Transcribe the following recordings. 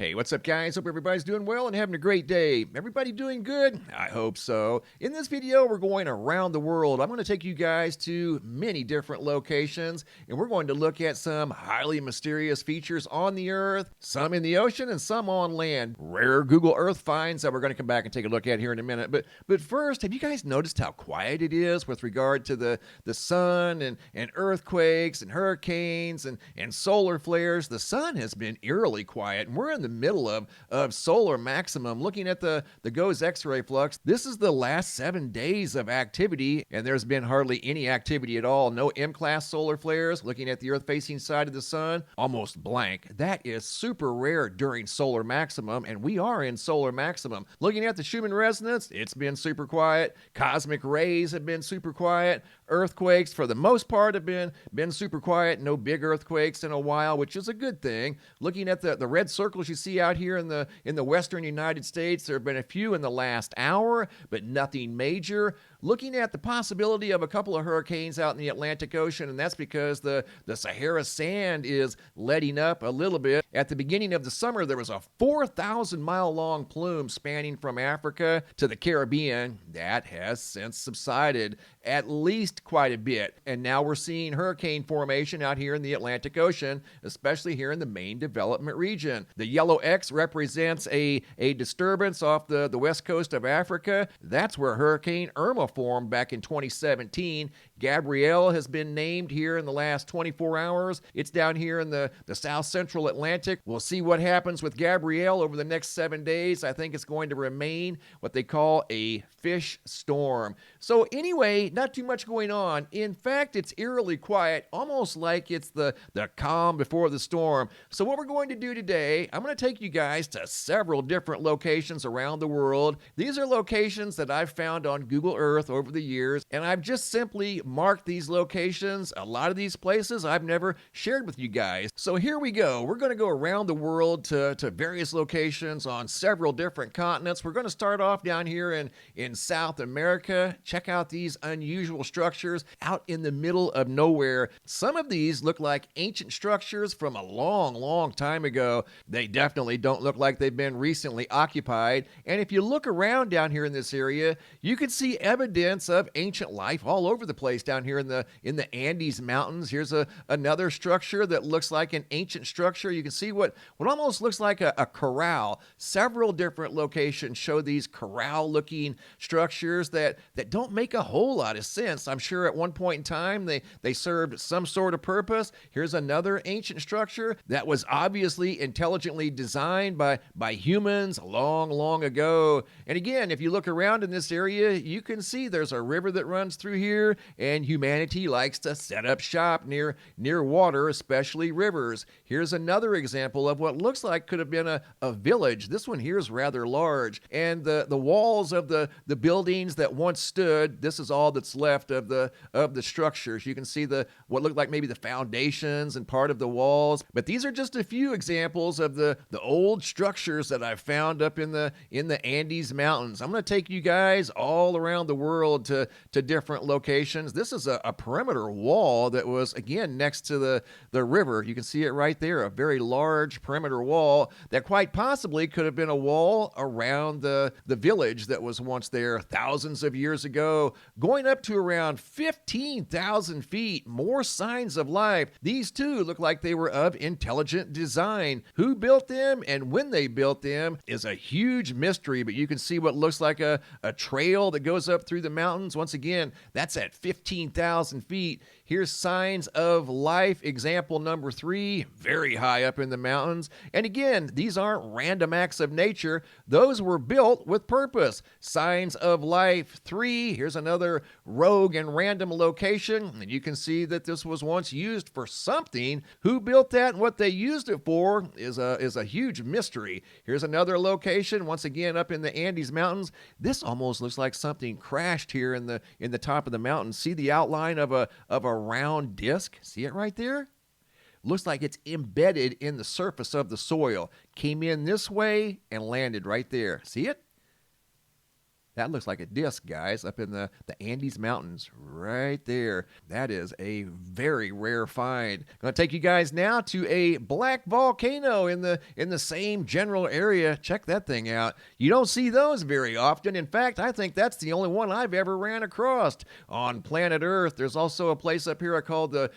Hey, what's up, guys? Hope everybody's doing well and having a great day. Everybody doing good? I hope so. In this video, we're going around the world. I'm going to take you guys to many different locations, and we're going to look at some highly mysterious features on the Earth, some in the ocean and some on land. Rare Google Earth finds that we're going to come back and take a look at here in a minute. But first, have you guys noticed how quiet it is with regard to the sun and earthquakes and hurricanes and solar flares? The sun has been eerily quiet, and we're in the middle of solar maximum. Looking at the GOES X-ray flux, this is the last 7 days of activity, and there's been hardly any activity at all. No M-class solar flares. Looking at the Earth-facing side of the sun, almost blank. That is super rare during solar maximum, and we are in solar maximum. Looking at the Schumann resonance, it's been super quiet. Cosmic rays have been super quiet. Earthquakes, for the most part, have been super quiet. No big earthquakes in a while, which is a good thing. Looking at the red circles you see out here in the western United States, there have been a few in the last hour, but nothing major. Looking at the possibility of a couple of hurricanes out in the Atlantic Ocean, and that's because the Sahara sand is letting up a little bit. At the beginning of the summer, there was a 4,000-mile-long plume spanning from Africa to the Caribbean. That has since subsided, at least quite a bit. And now we're seeing hurricane formation out here in the Atlantic Ocean, especially here in the main development region. The yellow X represents a disturbance off the west coast of Africa. That's where Hurricane Irma formed back in 2017. Gabrielle has been named here in the last 24 hours. It's down here in the south central Atlantic. We'll see what happens with Gabrielle over the next 7 days. I think it's going to remain what they call a fish storm. So anyway, not too much going on. In fact, it's eerily quiet, almost like it's the calm before the storm. So what we're going to do today, I'm going to take you guys to several different locations around the world. These are locations that I've found on Google Earth over the years, and I've just simply marked these locations. A lot of these places I've never shared with you guys. So here we go. We're going to go around the world to various locations on several different continents. We're going to start off down here in South America. Check out these unusual structures out in the middle of nowhere. Some of these look like ancient structures from a long time ago. They definitely don't look like they've been recently occupied. And if you look around down here in this area, you can see evidence of ancient life all over the place down here in the Andes Mountains. Here's another structure that looks like an ancient structure. You can see what almost looks like a corral. Several different locations show these corral-looking structures that don't make a whole lot of sense. I'm sure at one point in time they served some sort of purpose. Here's another ancient structure that was obviously intelligently designed by humans long ago. And again, if you look around in this area, you can see there's a river that runs through here, and humanity likes to set up shop near water, especially rivers. Here's another example of what looks like could have been a village. This one here is rather large, and the walls of the buildings that once stood, this is all that's left of the structures. You can see what looked like maybe the foundations and part of the walls, but these are just a few examples of the old structures that I've found up in the Andes Mountains. I'm going to take you guys all around the world to different locations. This is a perimeter wall that was, again, next to the river. You can see it right there, a very large perimeter wall that quite possibly could have been a wall around the village that was once there thousands of years ago, going up to around 15,000 feet. More signs of life. These too look like they were of intelligent design. Who built them and when they built them is a huge mystery, but you can see what looks like a trail that goes up through the mountains. Once again, that's at 15,000 feet. Here's signs of life. Example number 3, very high up in the mountains. And again, these aren't random acts of nature. Those were built with purpose. Signs of life 3. Here's another rogue and random location. And you can see that this was once used for something. Who built that and what they used it for is a huge mystery. Here's another location, once again up in the Andes Mountains. This almost looks like something crashed here in the top of the mountain. See the outline of a round disc? See it right there? Looks like it's embedded in the surface of the soil. Came in this way and landed right there. See it? That looks like a disc, guys, up in the Andes Mountains right there. That is a very rare find. Going to take you guys now to a black volcano in the same general area. Check that thing out. You don't see those very often. In fact, I think that's the only one I've ever ran across on planet Earth. There's also a place up here called the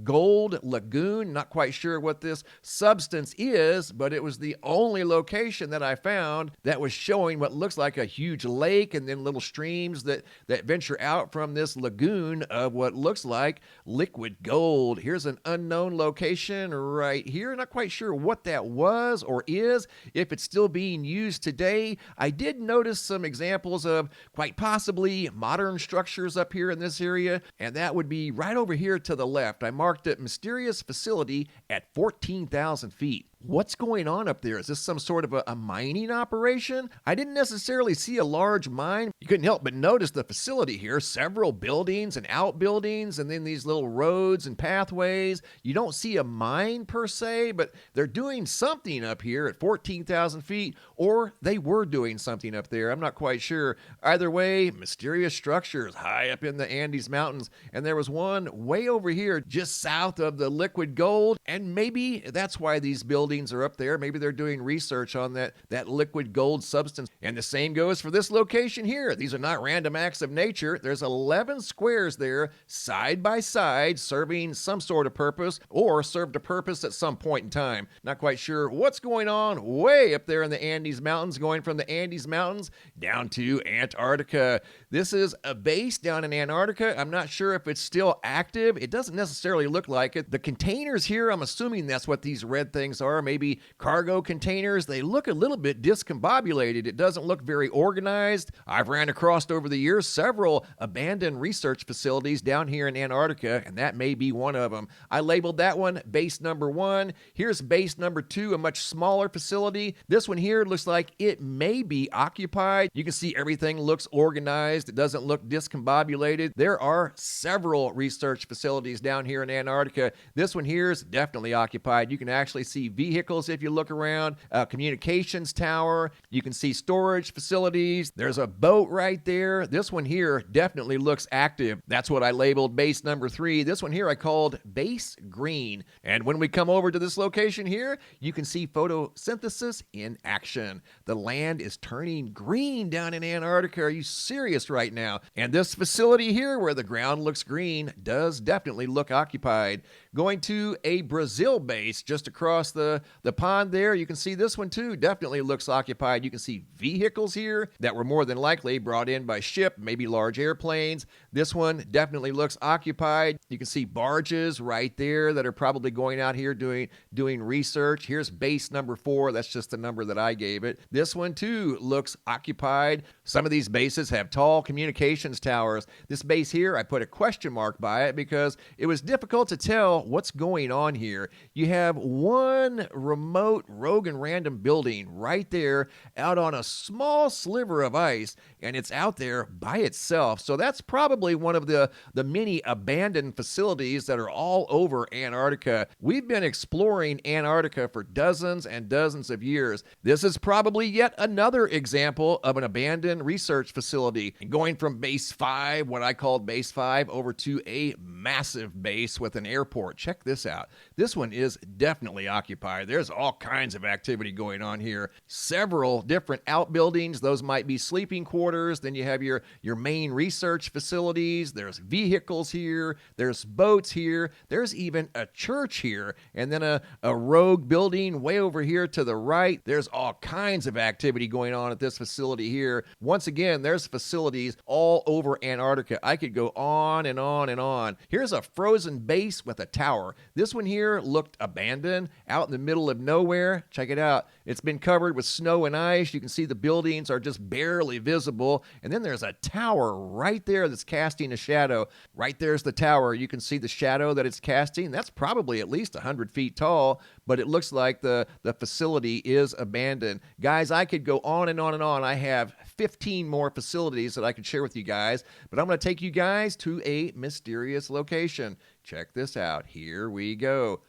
Gold Lagoon. Not quite sure what this substance is, but it was the only location that I found that was showing what looks like a huge lake and then little streams that venture out from this lagoon of what looks like liquid gold. Here's an unknown location right here. Not quite sure what that was or is, if it's still being used today. I did notice some examples of quite possibly modern structures up here in this area, and that would be right over here to the left. I marked it mysterious facility at 14,000 feet. What's going on up there? Is this some sort of a mining operation? I didn't necessarily see a large mine. You couldn't help but notice the facility here. Several buildings and outbuildings, and then these little roads and pathways. You don't see a mine per se, but they're doing something up here at 14,000 feet, or they were doing something up there. I'm not quite sure. Either way, mysterious structures high up in the Andes Mountains, and there was one way over here just south of the liquid gold, and maybe that's why these buildings are up there. Maybe they're doing research on that liquid gold substance. And the same goes for this location here. These are not random acts of nature. There's 11 squares there side by side serving some sort of purpose or served a purpose at some point in time. Not quite sure what's going on way up there in the Andes Mountains, going from the Andes Mountains down to Antarctica. This is a base down in Antarctica. I'm not sure if it's still active. It doesn't necessarily look like it. The containers here, I'm assuming that's what these red things are. Maybe cargo containers. They look a little bit discombobulated. It doesn't look very organized. I've ran across over the years several abandoned research facilities down here in Antarctica, and that may be one of them. I labeled that one base number 1. Here's base number 2, a much smaller facility. This one here looks like it may be occupied. You can see everything looks organized. It doesn't look discombobulated. There are several research facilities down here in Antarctica. This one here is definitely occupied. You can actually see vehicles if you look around, a communications tower. You can see storage facilities. There's a boat right there. This one here definitely looks active. That's what I labeled base number 3. This one here I called base green. And when we come over to this location here, you can see photosynthesis in action. The land is turning green down in Antarctica. Are you serious right now? And this facility here where the ground looks green does definitely look occupied. Going to a Brazil base just across the pond there, you can see this one too definitely looks occupied. You can see vehicles here that were more than likely brought in by ship, maybe large airplanes. This one definitely looks occupied. You can see barges right there that are probably going out here doing research. Here's base number 4. That's just the number that I gave it. This one too looks occupied. Some of these bases have tall communications towers. This base here, I put a question mark by it because it was difficult to tell what's going on here. You have one remote, rogue and random building right there out on a small sliver of ice, and it's out there by itself. So that's probably one of the many abandoned facilities that are all over Antarctica. We've been exploring Antarctica for dozens and dozens of years. This is probably yet another example of an abandoned research facility. Going from base 5, what I called base 5, over to a massive base with an airport. Check this out. This one is definitely occupied. There's all kinds of activity going on here. Several different outbuildings. Those might be sleeping quarters. Then you have your main research facilities. There's vehicles here. There's boats here. There's even a church here. And then a rogue building way over here to the right. There's all kinds of activity going on at this facility here. Once again, there's facilities all over Antarctica. I could go on and on and on. Here's a frozen base with a tower. This one here looked abandoned, out in the middle of nowhere. Check it out. It's been covered with snow and ice. You can see the buildings are just barely visible. And then there's a tower right there that's casting a shadow. Right there's the tower. You can see the shadow that it's casting. That's probably at least 100 feet tall, but it looks like the facility is abandoned. Guys, I could go on and on and on. I have 15 more facilities that I could share with you guys, but I'm going to take you guys to a mysterious location. Check this out. Here we go.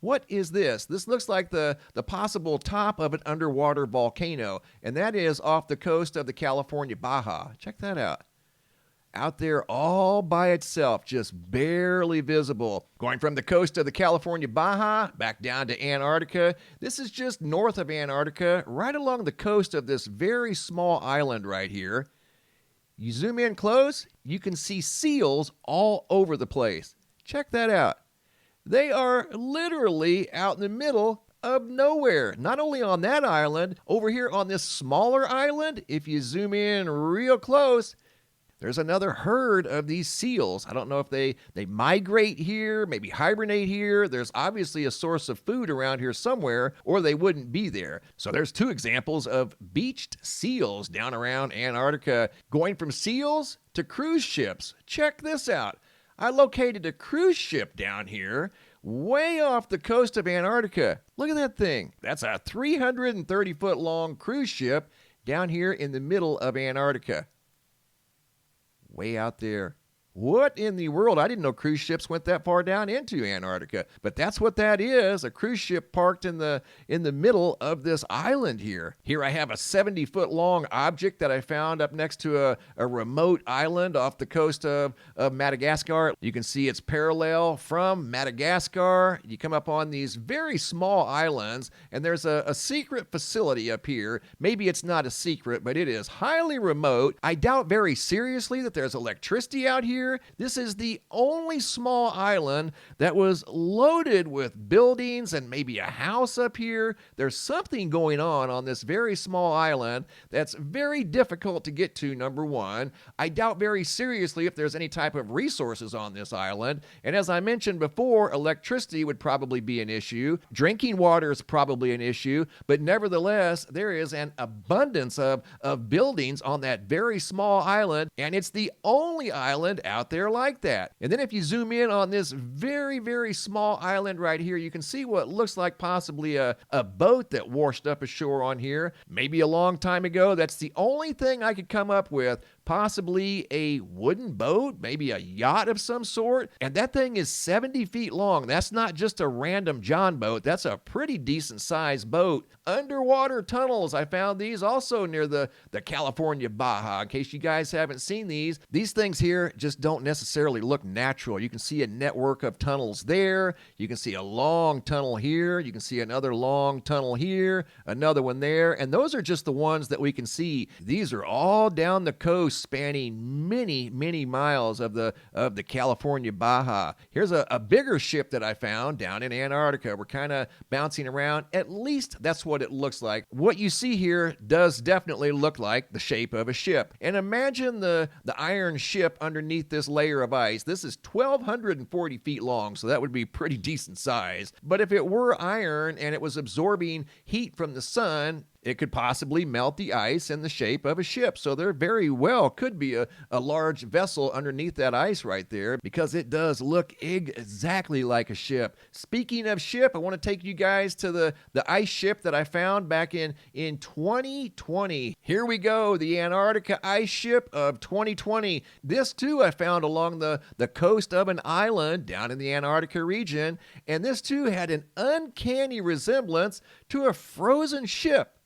What is this? This looks like the possible top of an underwater volcano, and that is off the coast of the California Baja. Check that out. Out there all by itself, just barely visible. Going from the coast of the California Baja back down to Antarctica. This is just north of Antarctica, right along the coast of this very small island right here. You zoom in close, you can see seals all over the place. Check that out. They are literally out in the middle of nowhere. Not only on that island, over here on this smaller island, if you zoom in real close, there's another herd of these seals. I don't know if they migrate here, maybe hibernate here. There's obviously a source of food around here somewhere, or they wouldn't be there. So there's two examples of beached seals down around Antarctica. Going from seals to cruise ships. Check this out. I located a cruise ship down here way off the coast of Antarctica. Look at that thing. That's a 330-foot long cruise ship down here in the middle of Antarctica. Way out there. What in the world? I didn't know cruise ships went that far down into Antarctica, but that's what that is, a cruise ship parked in the middle of this island here. Here I have a 70-foot long object that I found up next to a remote island off the coast of Madagascar. You can see it's parallel from Madagascar. You come up on these very small islands, and there's a secret facility up here. Maybe it's not a secret, but it is highly remote. I doubt very seriously that there's electricity out here. This is the only small island that was loaded with buildings and maybe a house up here. There's something going on this very small island that's very difficult to get to, number one. I doubt very seriously if there's any type of resources on this island. And as I mentioned before, electricity would probably be an issue. Drinking water is probably an issue. But nevertheless, there is an abundance of buildings on that very small island. And it's the only island out there like that. And then if you zoom in on this very, very small island right here, you can see what looks like possibly a boat that washed up ashore on here. Maybe a long time ago. That's the only thing I could come up with. Possibly a wooden boat, maybe a yacht of some sort. And that thing is 70 feet long. That's not just a random John boat. That's a pretty decent sized boat. Underwater tunnels. I found these also near the California Baja. In case you guys haven't seen these things here just don't necessarily look natural. You can see a network of tunnels there. You can see a long tunnel here. You can see another long tunnel here, another one there. And those are just the ones that we can see. These are all down the coast, spanning many, many miles of the California Baja. Here's a bigger ship that I found down in Antarctica. We're kind of bouncing around. At least that's what it looks like. What you see here does definitely look like the shape of a ship. And imagine the iron ship underneath this layer of ice. This is 1,240 feet long, so that would be pretty decent size. But if it were iron and it was absorbing heat from the sun, it could possibly melt the ice in the shape of a ship. So there very well could be a large vessel underneath that ice right there, because it does look exactly like a ship. Speaking of ship, I want to take you guys to the ice ship that I found back in 2020. Here we go, the Antarctica ice ship of 2020. This too I found along the coast of an island down in the Antarctica region, and this too had an uncanny resemblance to a frozen ship.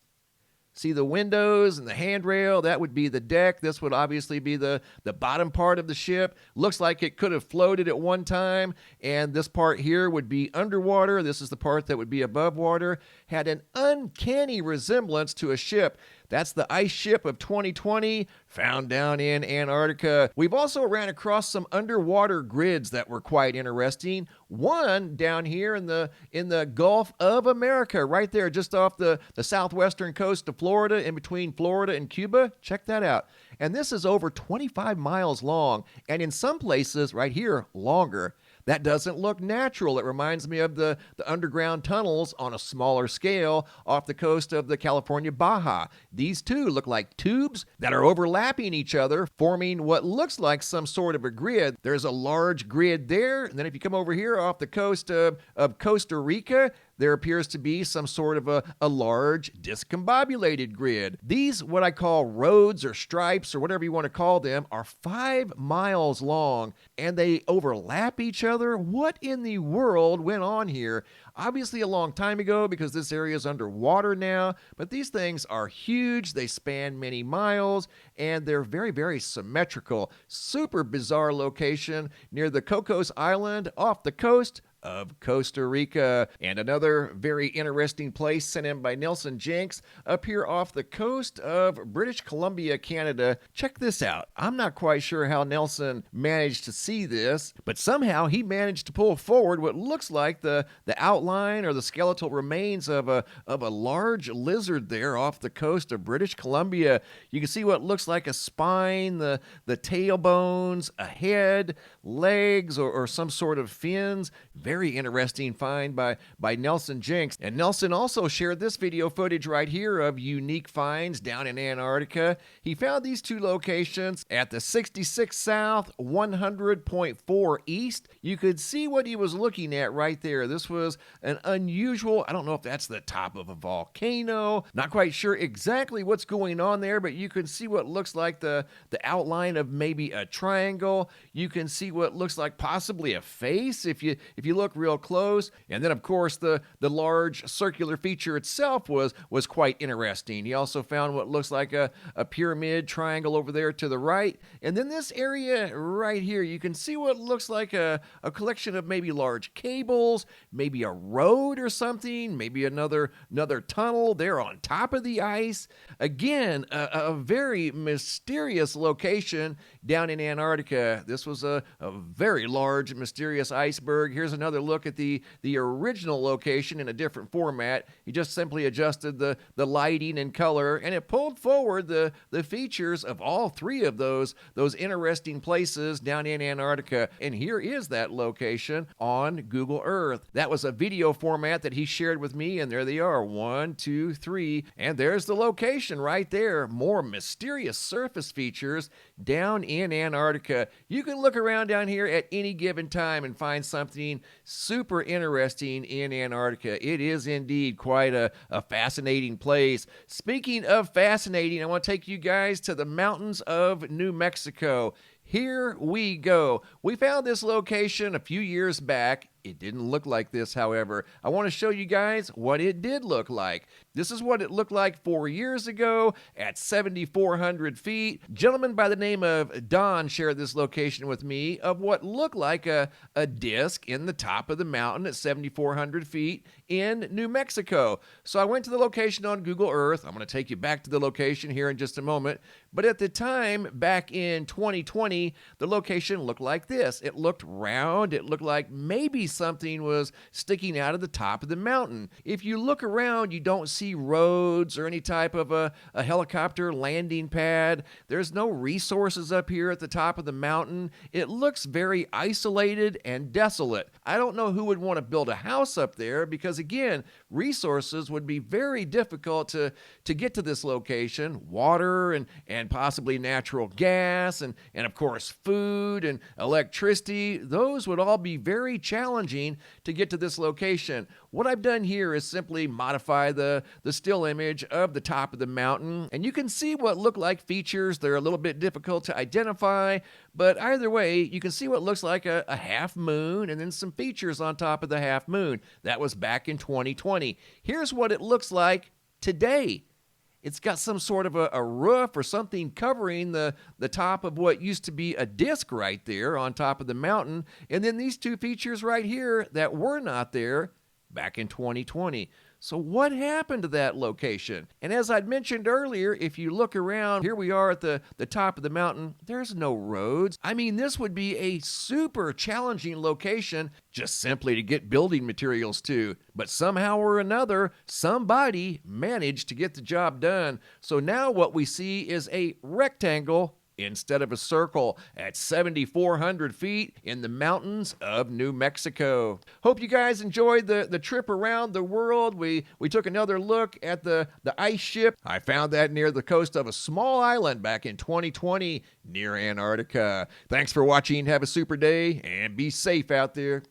See the windows and the handrail? That would be the deck. This would obviously be the bottom part of the ship. Looks like it could have floated at one time, and this part here would be underwater. This is the part that would be above water. Had an uncanny resemblance to a ship. That's the ice ship of 2020, found down in Antarctica. We've also ran across some underwater grids that were quite interesting. One down here in the Gulf of America, right there, just off the southwestern coast of Florida, in between Florida and Cuba. Check that out. And this is over 25 miles long, and in some places, right here, longer. That doesn't look natural. It reminds me of the underground tunnels on a smaller scale off the coast of the California Baja. These two look like tubes that are overlapping each other, forming what looks like some sort of a grid. There's a large grid there, and then if you come over here off the coast of Costa Rica, there appears to be some sort of a large discombobulated grid. These, what I call roads or stripes or whatever you want to call them, are 5 miles long and they overlap each other. What in the world went on here? Obviously a long time ago, because this area is underwater now, but these things are huge. They span many miles and they're very, very symmetrical. Super bizarre location near the Cocos Island off the coast of Costa Rica. And another very interesting place sent in by Nelson Jenks up here off the coast of British Columbia, Canada. Check this out. I'm not quite sure how Nelson managed to see this, but somehow he managed to pull forward what looks like the outline or the skeletal remains of a large lizard there off the coast of British Columbia. You can see what looks like a spine, the tailbones, a head, legs, or some sort of fins. Very interesting find by Nelson Jenks. And Nelson also shared this video footage right here of unique finds down in Antarctica. He found these two locations at the 66 South, 100.4 East. You could see what he was looking at right there. This was an unusual, I don't know if that's the top of a volcano. Not quite sure exactly what's going on there, but you can see what looks like the outline of maybe a triangle. You can see what looks like possibly a face if you look real close. And then of course the large circular feature itself was quite interesting. He also found what looks like a pyramid triangle over there to the right. And then this area right here, you can see what looks like a collection of maybe large cables, maybe a road or something, maybe another tunnel there on top of the ice. Again, a very mysterious location down in Antarctica. This was a very large mysterious iceberg. Here's another look at the original location in a different format. He just simply adjusted the lighting and color, and it pulled forward the features of all three of those interesting places down in Antarctica. And here is that location on Google Earth. That was a video format that he shared with me, and there they are, 1, 2, 3, and there's the location right there. More mysterious surface features down in Antarctica. You can look around down here at any given time and find something super interesting in Antarctica. It is indeed quite a fascinating place. Speaking of fascinating, I want to take you guys to the mountains of New Mexico. Here we go. We found this location a few years back. It didn't look like this, however. I want to show you guys what it did look like. This is what it looked like 4 years ago at 7,400 feet. A gentleman by the name of Don shared this location with me of what looked like a disc in the top of the mountain at 7,400 feet in New Mexico. So I went to the location on Google Earth. I'm going to take you back to the location here in just a moment. But at the time, back in 2020, the location looked like this. It looked round. It looked like maybe something was sticking out of the top of the mountain. If you look around, you don't see roads or any type of a helicopter landing pad. There's no resources up here at the top of the mountain. It looks very isolated and desolate. I don't know who would want to build a house up there because, again, resources would be very difficult to get to this location. Water and possibly natural gas and of course food and electricity. Those would all be very challenging to get to this location. What I've done here is simply modify the still image of the top of the mountain, and you can see what look like features. They're a little bit difficult to identify, but either way, you can see what looks like a half moon and then some features on top of the half moon. That was back in 2020. Here's what it looks like today. It's got some sort of a roof or something covering the top of what used to be a disc right there on top of the mountain. And then these two features right here that were not there back in 2020. So what happened to that location? And as I'd mentioned earlier, if you look around, here we are at the top of the mountain, there's no roads. I mean, this would be a super challenging location just simply to get building materials to. But somehow or another, somebody managed to get the job done. So now what we see is a rectangle instead of a circle at 7,400 feet in the mountains of New Mexico. Hope you guys enjoyed the trip around the world. We took another look at the ice ship. I found that near the coast of a small island back in 2020 near Antarctica. Thanks for watching. Have a super day and be safe out there.